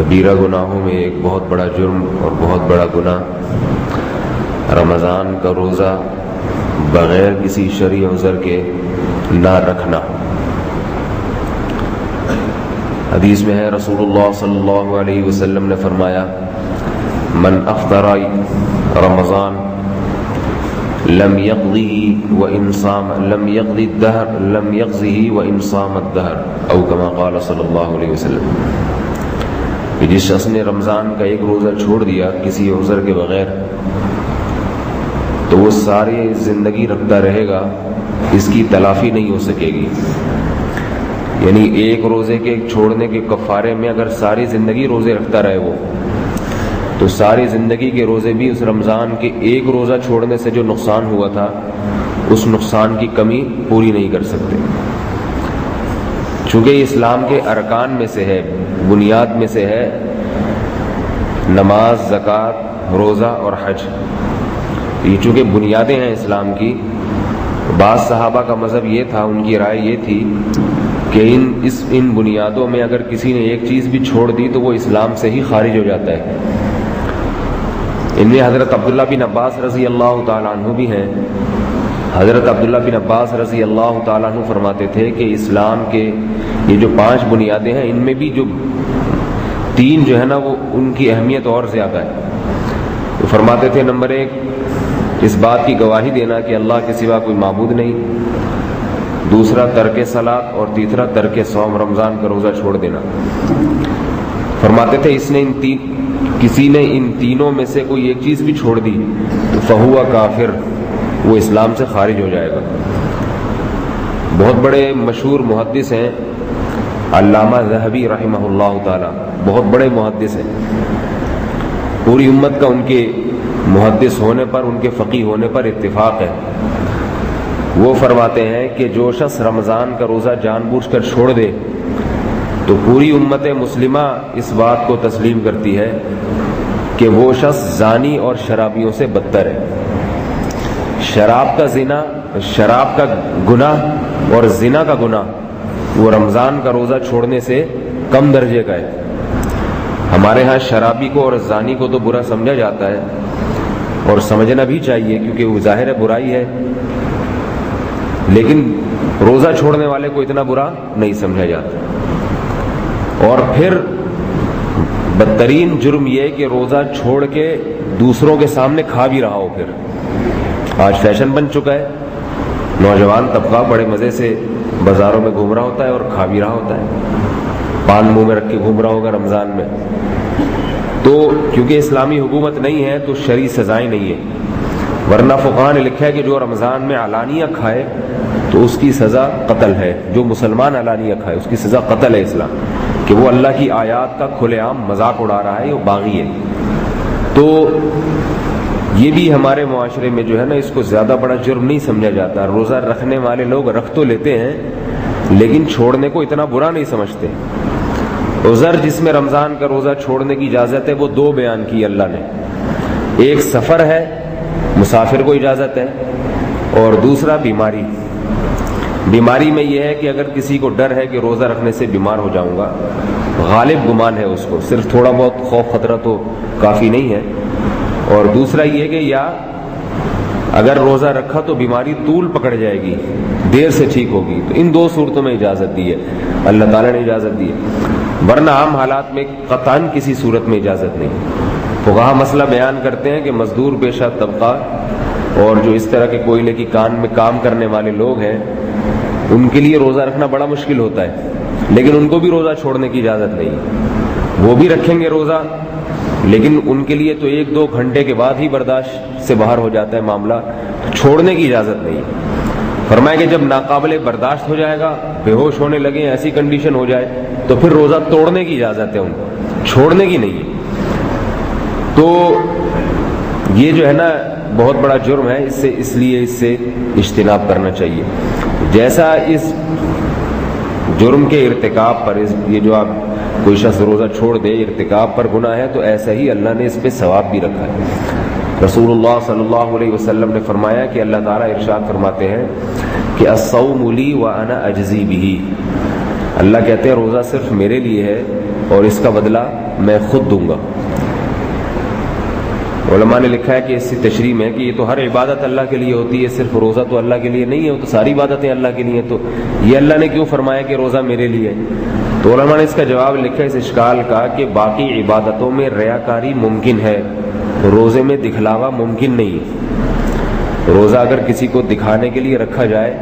کبیرہ گناہوں میں ایک بہت بڑا جرم اور بہت بڑا گناہ رمضان کا روزہ بغیر کسی شرعی عذر کے نہ رکھنا۔ حدیث میں ہے رسول اللہ صلی اللہ علیہ وسلم نے فرمایا من افطر رمضان لم يقضه وان صام لم يقضي الدهر لم يقضه وان صام الدهر او كما قال صلی اللہ علیہ وسلم کہ جس شخص نے رمضان کا ایک روزہ چھوڑ دیا کسی عذر کے بغیر تو وہ ساری زندگی رکھتا رہے گا، اس کی تلافی نہیں ہو سکے گی۔ یعنی ایک روزے کے چھوڑنے کے کفارے میں اگر ساری زندگی روزے رکھتا رہے وہ، تو ساری زندگی کے روزے بھی اس رمضان کے ایک روزہ چھوڑنے سے جو نقصان ہوا تھا اس نقصان کی کمی پوری نہیں کر سکتے۔ چونکہ اسلام کے ارکان میں سے ہے، بنیاد میں سے ہے نماز، زکوٰۃ، روزہ اور حج، یہ چونکہ بنیادیں ہیں اسلام کی۔ بعض صحابہ کا مذہب یہ تھا، ان کی رائے یہ تھی کہ ان بنیادوں میں اگر کسی نے ایک چیز بھی چھوڑ دی تو وہ اسلام سے ہی خارج ہو جاتا ہے۔ ان میں حضرت عبداللہ بن عباس رضی اللہ تعالیٰ عنہ بھی ہیں۔ حضرت عبداللہ بن عباس رضی اللہ تعالیٰ عنہ فرماتے تھے کہ اسلام کے یہ جو 5 بنیادیں ہیں ان میں بھی جو 3 جو ہے نا وہ ان کی اہمیت اور زیادہ ہے۔ وہ فرماتے تھے نمبر 1 اس بات کی گواہی دینا کہ اللہ کے سوا کوئی معبود نہیں، دوسرا ترک صلاۃ، اور تیسرا ترک صوم، رمضان کا روزہ چھوڑ دینا۔ فرماتے تھے کسی نے ان تینوں میں سے کوئی ایک چیز بھی چھوڑ دی تو فہو کافر، وہ اسلام سے خارج ہو جائے گا۔ بہت بڑے مشہور محدث ہیں علامہ ذہبی رحمہ اللہ تعالی، بہت بڑے محدث ہیں، پوری امت کا ان کے محدث ہونے پر، ان کے فقیہ ہونے پر اتفاق ہے۔ وہ فرماتے ہیں کہ جو شخص رمضان کا روزہ جان بوجھ کر چھوڑ دے تو پوری امت مسلمہ اس بات کو تسلیم کرتی ہے کہ وہ شخص زانی اور شرابیوں سے بدتر ہے۔ شراب کا گناہ اور زنا کا گناہ وہ رمضان کا روزہ چھوڑنے سے کم درجے کا ہے۔ ہمارے ہاں شرابی کو اور زانی کو تو برا سمجھا جاتا ہے اور سمجھنا بھی چاہیے کیونکہ وہ ظاہر برائی ہے، لیکن روزہ چھوڑنے والے کو اتنا برا نہیں سمجھا جاتا۔ اور پھر بدترین جرم یہ ہے کہ روزہ چھوڑ کے دوسروں کے سامنے کھا بھی رہا ہو۔ پھر آج فیشن بن چکا ہے، نوجوان طبقہ بڑے مزے سے بازاروں میں گھوم رہا ہوتا ہے اور کھا بھی رہا ہوتا ہے، پان منہ میں رکھ کے گھوم رہا ہوگا رمضان میں۔ تو کیونکہ اسلامی حکومت نہیں ہے تو شرعی سزائیں نہیں ہیں، ورنہ فقہاء نے لکھا ہے کہ جو رمضان میں علانیہ کھائے تو اس کی سزا قتل ہے۔ جو مسلمان علانیہ کھائے اس کی سزا قتل ہے اسلام، کہ وہ اللہ کی آیات کا کھلے عام مذاق اڑا رہا ہے، وہ باغی ہے۔ تو یہ بھی ہمارے معاشرے میں جو ہے نا اس کو زیادہ بڑا جرم نہیں سمجھا جاتا۔ روزہ رکھنے والے لوگ رکھ تو لیتے ہیں لیکن چھوڑنے کو اتنا برا نہیں سمجھتے۔ عذر جس میں رمضان کا روزہ چھوڑنے کی اجازت ہے وہ 2 بیان کی اللہ نے، ایک سفر ہے، مسافر کو اجازت ہے، اور دوسرا بیماری۔ بیماری میں یہ ہے کہ اگر کسی کو ڈر ہے کہ روزہ رکھنے سے بیمار ہو جاؤں گا، غالب گمان ہے اس کو، صرف تھوڑا بہت خوف خطرہ تو کافی نہیں ہے، اور دوسرا یہ کہ یا اگر روزہ رکھا تو بیماری طول پکڑ جائے گی، دیر سے ٹھیک ہوگی، تو ان 2 صورتوں میں اجازت دی ہے، اللہ تعالیٰ نے اجازت دی ہے، ورنہ عام حالات میں قطعاً کسی صورت میں اجازت نہیں۔ فقہاء مسئلہ بیان کرتے ہیں کہ مزدور پیشہ طبقہ اور جو اس طرح کے کوئلے کی کان میں کام کرنے والے لوگ ہیں ان کے لیے روزہ رکھنا بڑا مشکل ہوتا ہے، لیکن ان کو بھی روزہ چھوڑنے کی اجازت نہیں، وہ بھی رکھیں گے روزہ، لیکن ان کے لیے تو 1-2 گھنٹے کے بعد ہی برداشت سے باہر ہو جاتا ہے معاملہ، چھوڑنے کی اجازت نہیں۔ فرمایا کہ جب ناقابل برداشت ہو جائے گا، بے ہوش ہونے لگے، ایسی کنڈیشن ہو جائے تو پھر روزہ توڑنے کی اجازت ہے ان کو، چھوڑنے کی نہیں ہے۔ تو یہ جو ہے نا بہت بڑا جرم ہے، اس لیے اس سے اجتناب کرنا چاہیے۔ جیسا اس جرم کے ارتکاب پر یہ جو آپ کوئی شخص روزہ چھوڑ دے ارتکاب پر گناہ ہے، تو ایسا ہی اللہ نے اس پہ ثواب بھی رکھا ہے۔ رسول اللہ صلی اللہ علیہ وسلم نے فرمایا کہ اللہ تعالیٰ ارشاد فرماتے ہیں کہ الصوم لی وانا اجزی بہ، اللہ کہتے ہیں روزہ صرف میرے لیے ہے اور اس کا بدلہ میں خود دوں گا۔ علماء نے لکھا ہے کہ اس کی تشریح میں کہ یہ تو ہر عبادت اللہ کے لیے ہوتی ہے، صرف روزہ تو اللہ کے لیے نہیں ہے، وہ تو ساری عبادتیں اللہ کے لیے ہیں، تو یہ اللہ نے کیوں فرمایا کہ روزہ میرے لیے ہے؟ تو علماء نے اس کا جواب لکھا اس اشکال کا کہ باقی عبادتوں میں ریاکاری ممکن ہے، روزے میں دکھلاوا ممکن نہیں ہے۔ روزہ اگر کسی کو دکھانے کے لیے رکھا جائے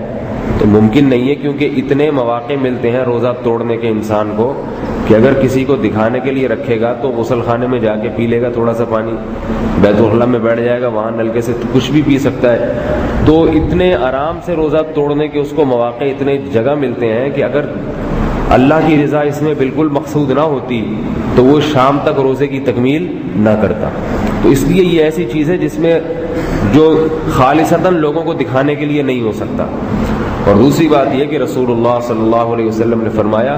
تو ممکن نہیں ہے، کیونکہ اتنے مواقع ملتے ہیں روزہ توڑنے کے انسان کو کہ اگر کسی کو دکھانے کے لیے رکھے گا تو غسل خانے میں جا کے پی لے گا تھوڑا سا پانی، بیت الخلاء میں بیٹھ جائے گا، وہاں نلکے سے کچھ بھی پی سکتا ہے۔ تو اتنے آرام سے روزہ توڑنے کے اس کو مواقع اتنے جگہ ملتے ہیں کہ اگر اللہ کی رضا اس میں بالکل مقصود نہ ہوتی تو وہ شام تک روزے کی تکمیل نہ کرتا۔ تو اس لیے یہ ایسی چیز ہے جس میں جو خالصتاً لوگوں کو دکھانے کے لیے نہیں ہو سکتا۔ اور دوسری بات یہ کہ رسول اللہ صلی اللہ علیہ وسلم نے فرمایا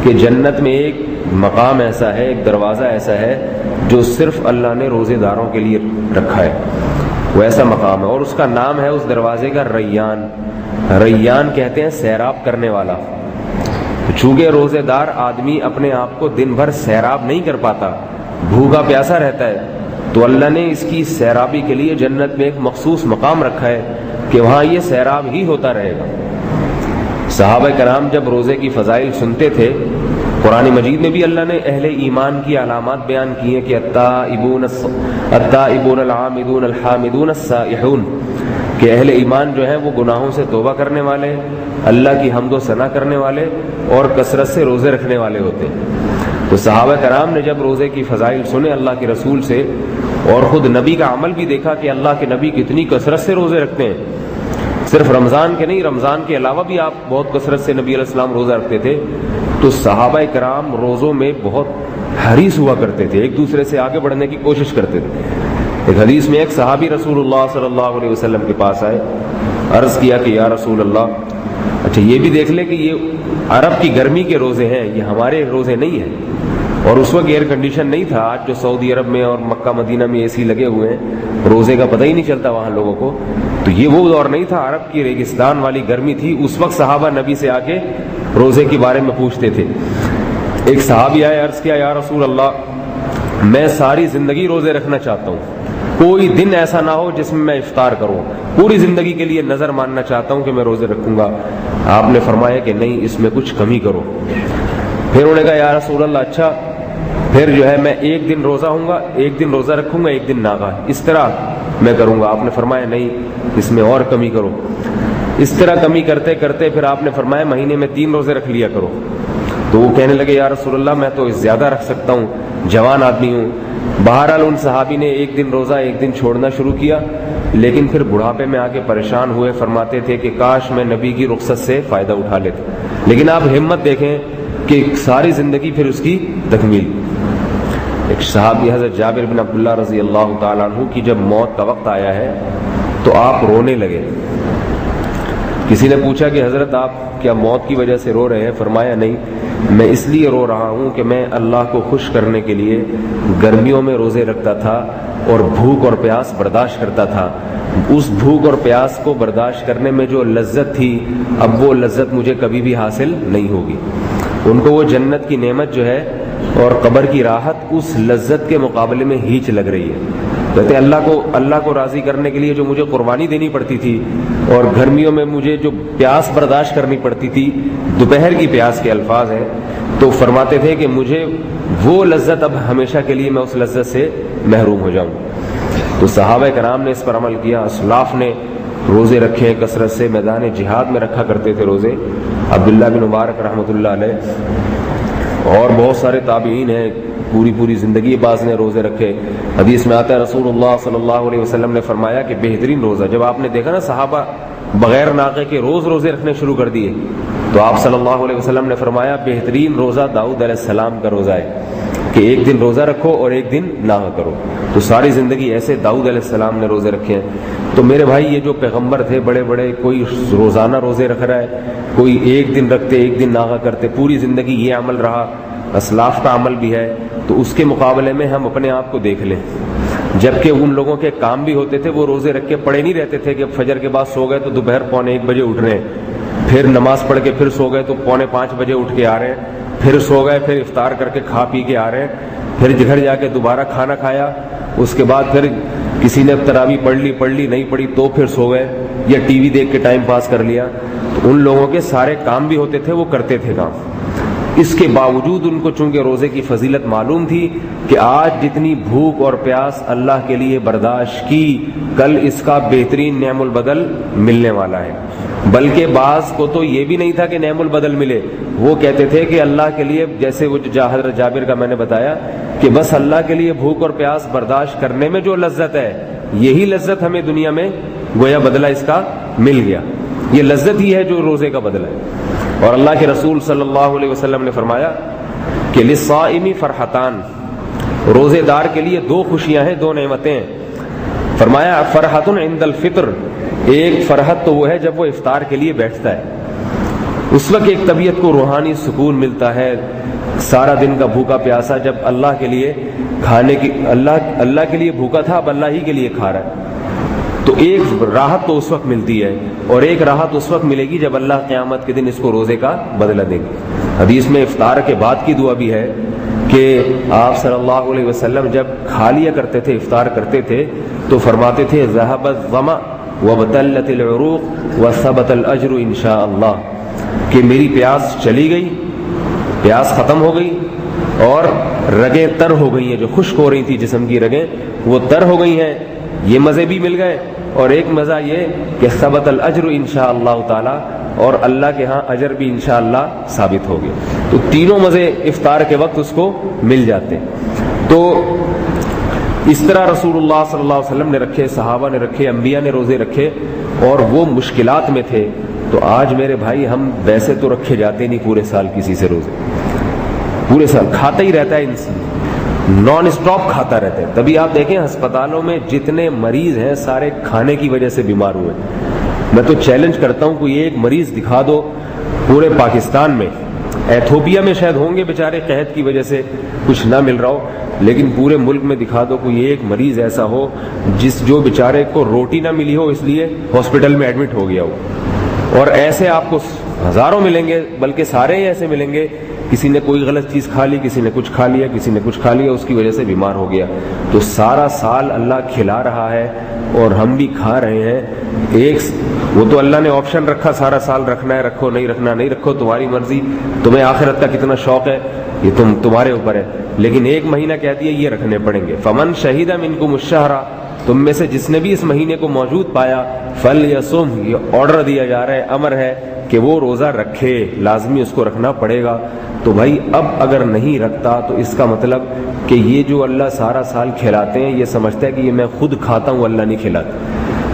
کہ جنت میں ایک مقام ایسا ہے، ایک دروازہ ایسا ہے جو صرف اللہ نے روزے داروں کے لیے رکھا ہے، وہ ایسا مقام ہے، اور اس کا نام ہے اس دروازے کا ریان۔ ریان کہتے ہیں سیراب کرنے والا۔ چونکہ روزے دار آدمی اپنے آپ کو دن بھر سیراب نہیں کر پاتا، بھوکا پیاسا رہتا ہے، تو اللہ نے اس کی سیرابی کے لیے جنت میں ایک مخصوص مقام رکھا ہے کہ وہاں یہ سیراب ہی ہوتا رہے گا۔ صحابہ کرام جب روزے کی فضائل سنتے تھے، قرآن مجید میں بھی اللہ نے اہل ایمان کی علامات بیان کی ہیں کہ التائبون العامدون الحامدون السائحون، کہ اہل ایمان جو ہیں وہ گناہوں سے توبہ کرنے والے، اللہ کی حمد و ثنا کرنے والے اور کثرت سے روزے رکھنے والے ہوتے ہیں۔ تو صحابہ کرام نے جب روزے کی فضائل سنے اللہ کے رسول سے اور خود نبی کا عمل بھی دیکھا کہ اللہ کے نبی کتنی کثرت سے روزے رکھتے ہیں، صرف رمضان کے نہیں، رمضان کے علاوہ بھی آپ بہت کثرت سے نبی علیہ السلام روزہ رکھتے تھے، تو صحابہ کرام روزوں میں بہت حریص ہوا کرتے تھے، ایک دوسرے سے آگے بڑھنے کی کوشش کرتے تھے۔ ایک حدیث میں ایک صحابی رسول اللہ صلی اللہ علیہ وسلم کے پاس آئے، عرض کیا کہ یا رسول اللہ، اچھا یہ بھی دیکھ لے کہ یہ عرب کی گرمی کے روزے ہیں، یہ ہمارے روزے نہیں ہیں، اور اس وقت ایئر کنڈیشن نہیں تھا، آج جو سعودی عرب میں اور مکہ مدینہ میں اے سی لگے ہوئے ہیں، روزے کا پتہ ہی نہیں چلتا وہاں لوگوں کو، تو یہ وہ دور نہیں تھا، عرب کی ریگستان والی گرمی تھی، اس وقت صحابہ نبی سے آ کے روزے کے بارے میں پوچھتے تھے۔ ایک صحابی آئے، عرض کیا یا رسول اللہ، میں ساری زندگی روزے رکھنا چاہتا ہوں، کوئی دن ایسا نہ ہو جس میں میں افطار کروں، پوری زندگی کے لیے نظر ماننا چاہتا ہوں کہ میں روزے رکھوں گا۔ آپ نے فرمایا کہ نہیں، اس میں کچھ کمی کرو۔ پھر انہوں نے کہا یا رسول اللہ، اچھا پھر جو ہے میں ایک دن روزہ ہوں گا، ایک دن روزہ رکھوں گا، ایک دن ناغا، اس طرح میں کروں گا۔ آپ نے فرمایا نہیں، اس میں اور کمی کرو۔ اس طرح کمی کرتے کرتے پھر آپ نے فرمایا مہینے میں 3 روزے رکھ لیا کرو۔ تو وہ کہنے لگے یا رسول اللہ میں تو زیادہ رکھ سکتا ہوں، جوان آدمی ہوں۔ بہرحال ان صحابی نے ایک دن روزہ ایک دن چھوڑنا شروع کیا، لیکن پھر بڑھاپے میں آ کے پریشان ہوئے، فرماتے تھے کہ کاش میں نبی کی رخصت سے فائدہ اٹھا لیتا۔ لیکن آپ ہمت دیکھیں کہ ساری زندگی پھر اس کی تکمیل۔ ایک صحابی حضرت جابر بن عبداللہ رضی اللہ تعالیٰ عنہ کی جب موت کا وقت آیا ہے تو آپ رونے لگے۔ کسی نے پوچھا کہ حضرت آپ کیا موت کی وجہ سے رو رہے ہیں؟ فرمایا نہیں، میں اس لیے رو رہا ہوں کہ میں اللہ کو خوش کرنے کے لیے گرمیوں میں روزے رکھتا تھا اور بھوک اور پیاس برداشت کرتا تھا، اس بھوک اور پیاس کو برداشت کرنے میں جو لذت تھی اب وہ لذت مجھے کبھی بھی حاصل نہیں ہوگی۔ ان کو وہ جنت کی نعمت جو ہے اور قبر کی راحت اس لذت کے مقابلے میں ہیچ لگ رہی ہے۔ کہتے ہیں اللہ کو راضی کرنے کے لیے جو مجھے قربانی دینی پڑتی تھی اور گرمیوں میں مجھے جو پیاس برداشت کرنی پڑتی تھی، دوپہر کی پیاس کے الفاظ ہیں، تو فرماتے تھے کہ مجھے وہ لذت اب ہمیشہ کے لیے میں اس لذت سے محروم ہو جاؤں۔ تو صحابہ کرام نے اس پر عمل کیا، اسلاف نے روزے رکھے کثرت سے، میدان جہاد میں رکھا کرتے تھے روزے، عبداللہ بن مبارک رحمۃ اللہ علیہ اور بہت سارے تابعین ہیں، پوری زندگی بعض نے روزے رکھے۔ حدیث میں آتا ہے رسول اللہ صلی اللہ علیہ وسلم نے فرمایا کہ بہترین روزہ، جب آپ نے دیکھا نا صحابہ بغیر ناقے کے روزے رکھنے شروع کر دیے، تو آپ صلی اللہ علیہ وسلم نے فرمایا بہترین روزہ داؤد علیہ السلام کا روزہ ہے کہ ایک دن روزہ رکھو اور ایک دن ناغا کرو۔ تو ساری زندگی ایسے داؤد علیہ السلام نے روزے رکھے ہیں۔ تو میرے بھائی یہ جو پیغمبر تھے بڑے بڑے، کوئی روزانہ روزے رکھ رہا ہے، کوئی ایک دن رکھتے ایک دن ناغا کرتے، پوری زندگی یہ عمل رہا، اسلاف کا عمل بھی ہے، تو اس کے مقابلے میں ہم اپنے آپ کو دیکھ لیں۔ جبکہ ان لوگوں کے کام بھی ہوتے تھے، وہ روزے رکھ کے پڑے نہیں رہتے تھے کہ فجر کے بعد سو گئے تو دوپہر 1:45 بجے اٹھ رہے ہیں، پھر نماز پڑھ کے پھر سو گئے تو 4:45 بجے اٹھ کے آ رہے ہیں، پھر سو گئے، پھر افطار کر کے کھا پی کے آ رہے ہیں، پھر گھر جا کے دوبارہ کھانا کھایا، اس کے بعد پھر کسی نے تراویح پڑھ لی نہیں پڑھی تو پھر سو گئے یا ٹی وی دیکھ کے ٹائم پاس کر لیا۔ تو ان لوگوں کے سارے کام بھی ہوتے تھے، وہ کرتے تھے کام، اس کے باوجود ان کو چونکہ روزے کی فضیلت معلوم تھی کہ آج جتنی بھوک اور پیاس اللہ کے لیے برداشت کی، کل اس کا بہترین نعم البدل ملنے والا ہے۔ بلکہ بعض کو تو یہ بھی نہیں تھا کہ نعم البدل ملے، وہ کہتے تھے کہ اللہ کے لیے، جیسے وہ حضرت جابر کا میں نے بتایا کہ بس اللہ کے لیے بھوک اور پیاس برداشت کرنے میں جو لذت ہے، یہی لذت ہمیں دنیا میں گویا بدلہ اس کا مل گیا، یہ لذت ہی ہے جو روزے کا بدلہ ہے۔ اور اللہ کے رسول صلی اللہ علیہ وسلم نے فرمایا کہ للصائم فرحتان، روزے دار کے لیے 2 خوشیاں ہیں، 2 نعمتیں ہیں۔ فرمایا فرحت عند الفطر، ایک فرحت تو وہ ہے جب وہ افطار کے لیے بیٹھتا ہے، اس وقت ایک طبیعت کو روحانی سکون ملتا ہے، سارا دن کا بھوکا پیاسا جب اللہ کے لیے کھانے کی، اللہ کے لیے بھوکا تھا، اب اللہ ہی کے لیے کھا رہا ہے، تو ایک راحت تو اس وقت ملتی ہے، اور ایک راحت اس وقت ملے گی جب اللہ قیامت کے دن اس کو روزے کا بدلہ دے گی۔ حدیث میں افطار کے بعد کی دعا بھی ہے کہ آپ صلی اللہ علیہ وسلم جب کھا لیا کرتے تھے، افطار کرتے تھے، تو فرماتے تھے ذهب الظمأ وابتلت العروق وثبت الاجر انشاء اللہ، کہ میری پیاس چلی گئی، پیاس ختم ہو گئی، اور رگیں تر ہو گئی ہیں، جو خشک ہو رہی تھی جسم کی رگیں وہ تر ہو گئی ہیں، یہ مزے بھی مل گئے، اور ایک مزہ یہ کہ ثبت الاجر انشاء اللہ تعالی، اور اللہ کے ہاں اجر بھی انشاءاللہ ثابت ہو گیا۔ تو تینوں مزے افطار کے وقت اس کو مل جاتے ہیں۔ تو اس طرح رسول اللہ صلی اللہ علیہ وسلم نے رکھے، صحابہ نے رکھے، انبیاء نے روزے رکھے، اور وہ مشکلات میں تھے۔ تو آج میرے بھائی ہم ویسے تو رکھے جاتے نہیں پورے سال کسی سے روزے، پورے سال کھاتا ہی رہتا ہے انسان، نان اسٹاپ کھاتا رہتا ہے۔ تبھی آپ دیکھیں ہسپتالوں میں جتنے مریض ہیں سارے کھانے کی وجہ سے بیمار ہوئے۔ میں تو چیلنج کرتا ہوں کوئی ایک مریض دکھا دو پورے پاکستان میں، ایتھوپیا میں شاید ہوں گے بیچارے قحط کی وجہ سے کچھ نہ مل رہا ہو، لیکن پورے ملک میں دکھا دو کوئی ایک مریض ایسا ہو جو بیچارے کو روٹی نہ ملی ہو اس لیے ہاسپٹل میں ایڈمٹ ہو گیا ہو۔ اور ایسے آپ کو ہزاروں ملیں گے، بلکہ سارے ہی ایسے ملیں گے، کسی نے کوئی غلط چیز کھا لی، کسی نے کچھ کھا لیا، کسی نے کچھ کھا لیا، اس کی وجہ سے بیمار ہو گیا۔ تو سارا سال اللہ کھلا رہا ہے اور ہم بھی کھا رہے ہیں۔ وہ تو اللہ نے آپشن رکھا، سارا سال رکھنا ہے رکھو، نہیں رکھنا نہیں رکھو، تمہاری مرضی، تمہیں آخرت کا کتنا شوق ہے یہ تمہارے اوپر ہے، لیکن ایک مہینہ کہہ دیا یہ رکھنے پڑیں گے۔ فمن شہید منکم الشہر، تم میں سے جس نے بھی اس مہینے کو موجود پایا، فلیصم، یہ آرڈر دیا جا رہا ہے، امر ہے کہ وہ روزہ رکھے، لازمی اس کو رکھنا پڑے گا۔ تو بھائی اب اگر نہیں رکھتا تو اس کا مطلب کہ یہ جو اللہ سارا سال کھلاتے ہیں یہ سمجھتا ہے کہ یہ میں خود کھاتا ہوں، اللہ نہیں کھلاتا۔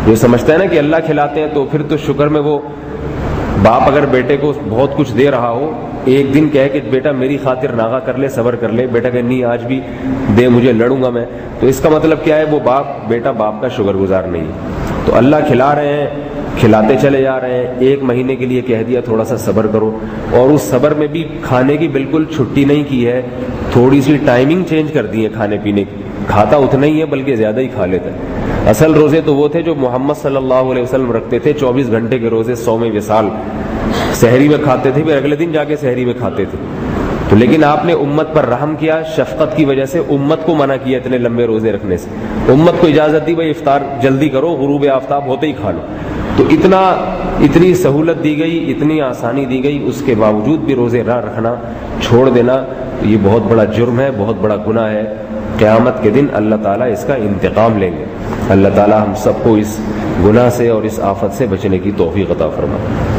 جو سمجھتا ہے نا کہ اللہ کھلاتے ہیں تو پھر تو شکر میں، وہ باپ اگر بیٹے کو بہت کچھ دے رہا ہو، ایک دن کہے کہ بیٹا میری خاطر ناغہ کر لے، صبر کر لے، بیٹا کہ نہیں آج بھی دے مجھے، لڑوں گا میں، تو اس کا مطلب کیا ہے؟ وہ بیٹا باپ کا شکر گزار نہیں ہے۔ تو اللہ کھلا رہے ہیں، کھلاتے چلے جا رہے ہیں، ایک مہینے کے لیے کہہ دیا تھوڑا سا صبر کرو، اور اس صبر میں بھی کھانے کی بالکل چھٹی نہیں کی ہے، تھوڑی سی ٹائمنگ چینج کر دی ہے کھانے پینے کی، کھاتا اتنا ہی ہے بلکہ زیادہ ہی کھا لیتا ہے۔ اصل روزے تو وہ تھے جو محمد صلی اللہ علیہ وسلم رکھتے تھے، 24 گھنٹے کے روزے، 100 وصال، سحری میں کھاتے تھے، پھر اگلے دن جا کے سحری میں کھاتے تھے۔ تو لیکن آپ نے امت پر رحم کیا، شفقت کی وجہ سے امت کو منع کیا اتنے لمبے روزے رکھنے سے، امت کو اجازت دی بھائی افطار جلدی کرو، غروب آفتاب ہوتے ہی کھا لو۔ تو اتنی سہولت دی گئی، اتنی آسانی دی گئی، اس کے باوجود بھی روزے نہ رکھنا، چھوڑ دینا، یہ بہت بڑا جرم ہے، بہت بڑا گناہ ہے۔ قیامت کے دن اللہ تعالیٰ اس کا انتقام لیں گے۔ اللہ تعالیٰ ہم سب کو اس گناہ سے اور اس آفت سے بچنے کی توفیق عطا فرمائے۔